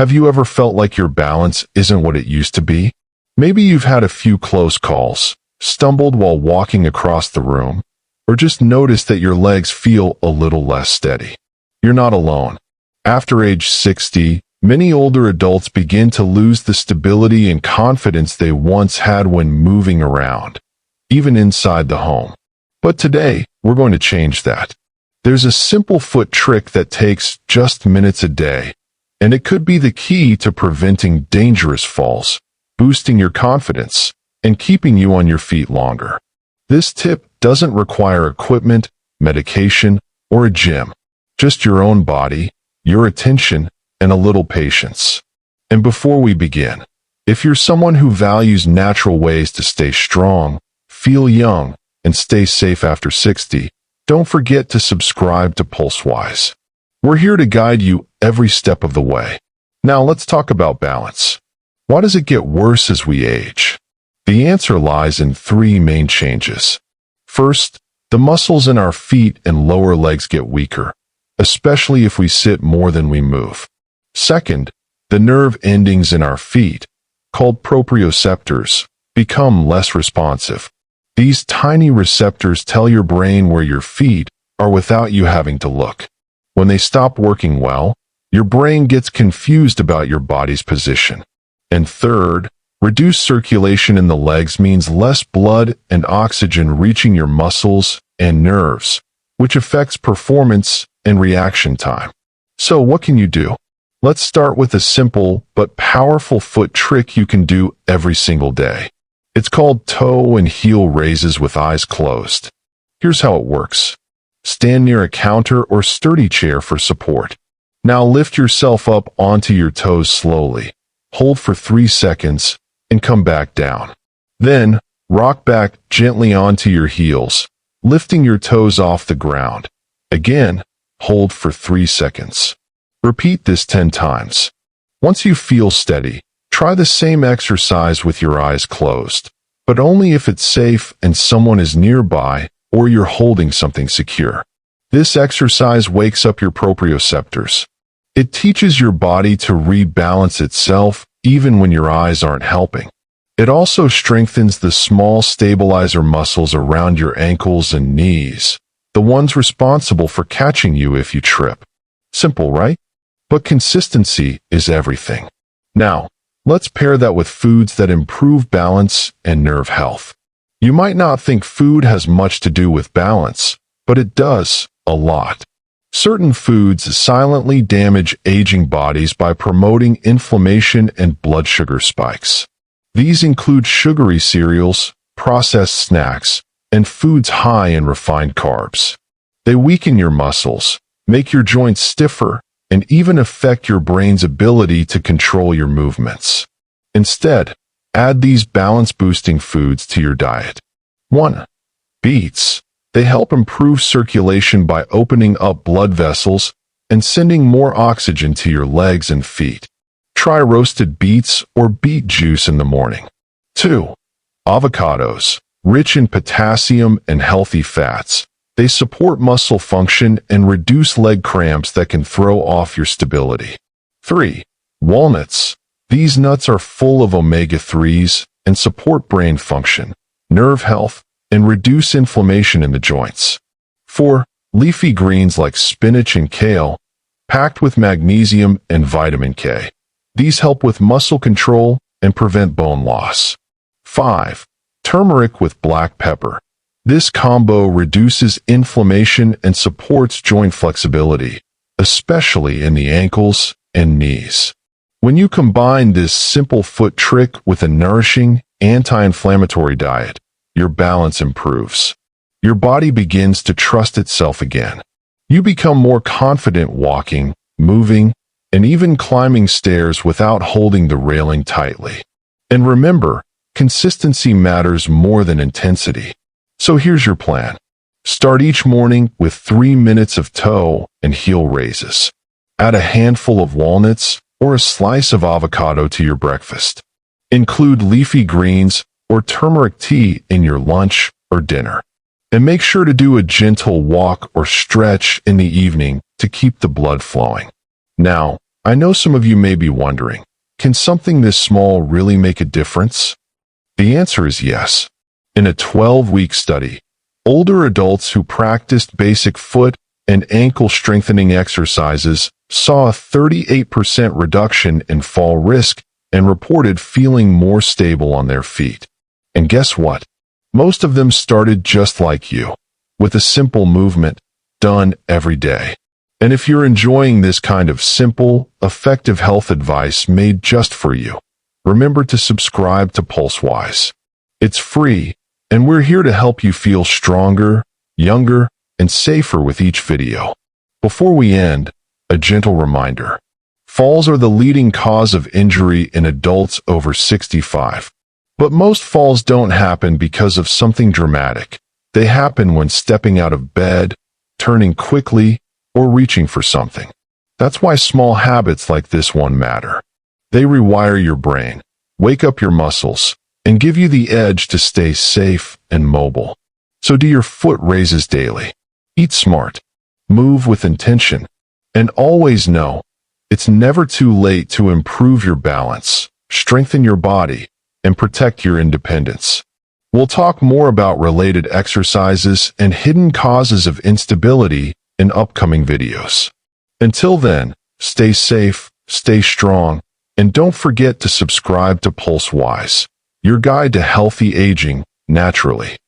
Have you ever felt like your balance isn't what it used to be? Maybe you've had a few close calls, stumbled while walking across the room, or just noticed that your legs feel a little less steady. You're not alone. After age 60, many older adults begin to lose the stability and confidence they once had when moving around, even inside the home. But today, we're going to change that. There's a simple foot trick that takes just minutes a day, and it could be the key to preventing dangerous falls, boosting your confidence, and keeping you on your feet longer. This tip doesn't require equipment, medication, or a gym. Just your own body, your attention, and a little patience. And before we begin, if you're someone who values natural ways to stay strong, feel young, and stay safe after 60, don't forget to subscribe to PulseWise. We're here to guide you every step of the way. Now let's talk about balance. Why does it get worse as we age? The answer lies in three main changes. First, the muscles in our feet and lower legs get weaker, especially if we sit more than we move. Second, the nerve endings in our feet, called proprioceptors, become less responsive. These tiny receptors tell your brain where your feet are without you having to look. When they stop working well, your brain gets confused about your body's position. And third, reduced circulation in the legs means less blood and oxygen reaching your muscles and nerves, which affects performance and reaction time. So what can you do? Let's start with a simple but powerful foot trick you can do every single day. It's called toe and heel raises with eyes closed. Here's how it works. Stand near a counter or sturdy chair for support. Now lift yourself up onto your toes slowly. Hold for 3 seconds and come back down. Then, rock back gently onto your heels, lifting your toes off the ground. Again, hold for 3 seconds. Repeat this 10 times. Once you feel steady, try the same exercise with your eyes closed, but only if it's safe and someone is nearby or you're holding something secure. This exercise wakes up your proprioceptors. It teaches your body to rebalance itself even when your eyes aren't helping. It also strengthens the small stabilizer muscles around your ankles and knees, the ones responsible for catching you if you trip. Simple, right? But consistency is everything. Now, let's pair that with foods that improve balance and nerve health. You might not think food has much to do with balance, but it does a lot. Certain foods silently damage aging bodies by promoting inflammation and blood sugar spikes. These include sugary cereals, processed snacks, and foods high in refined carbs. They weaken your muscles, make your joints stiffer, and even affect your brain's ability to control your movements. Instead, add these balance-boosting foods to your diet. 1. Beets. They help improve circulation by opening up blood vessels and sending more oxygen to your legs and feet. Try roasted beets or beet juice in the morning. 2. Avocados. Rich in potassium and healthy fats, they support muscle function and reduce leg cramps that can throw off your stability. 3. Walnuts. These nuts are full of omega-3s and support brain function, nerve health, and reduce inflammation in the joints. 4. Leafy greens like spinach and kale, packed with magnesium and vitamin K. These help with muscle control and prevent bone loss. 5. Turmeric with black pepper. This combo reduces inflammation and supports joint flexibility, especially in the ankles and knees. When you combine this simple foot trick with a nourishing, anti-inflammatory diet, your balance improves. Your body begins to trust itself again. You become more confident walking, moving, and even climbing stairs without holding the railing tightly. And remember, consistency matters more than intensity. So here's your plan. Start each morning with 3 minutes of toe and heel raises. Add a handful of walnuts or a slice of avocado to your breakfast. Include leafy greens or turmeric tea in your lunch or dinner. And make sure to do a gentle walk or stretch in the evening to keep the blood flowing. Now, I know some of you may be wondering, can something this small really make a difference? The answer is yes. In a 12-week study, older adults who practiced basic foot and ankle strengthening exercises saw a 38% reduction in fall risk and reported feeling more stable on their feet. And guess what? Most of them started just like you, with a simple movement done every day. And if you're enjoying this kind of simple, effective health advice made just for you, remember to subscribe to PulseWise. It's free, and we're here to help you feel stronger, younger, and safer with each video. Before we end, a gentle reminder. Falls are the leading cause of injury in adults over 65. But most falls don't happen because of something dramatic. They happen when stepping out of bed, turning quickly, or reaching for something. That's why small habits like this one matter. They rewire your brain, wake up your muscles, and give you the edge to stay safe and mobile. So do your foot raises daily. Eat smart, move with intention, and always know it's never too late to improve your balance, strengthen your body, and protect your independence. We'll talk more about related exercises and hidden causes of instability in upcoming videos. Until then, stay safe, stay strong, and don't forget to subscribe to PulseWise, your guide to healthy aging naturally.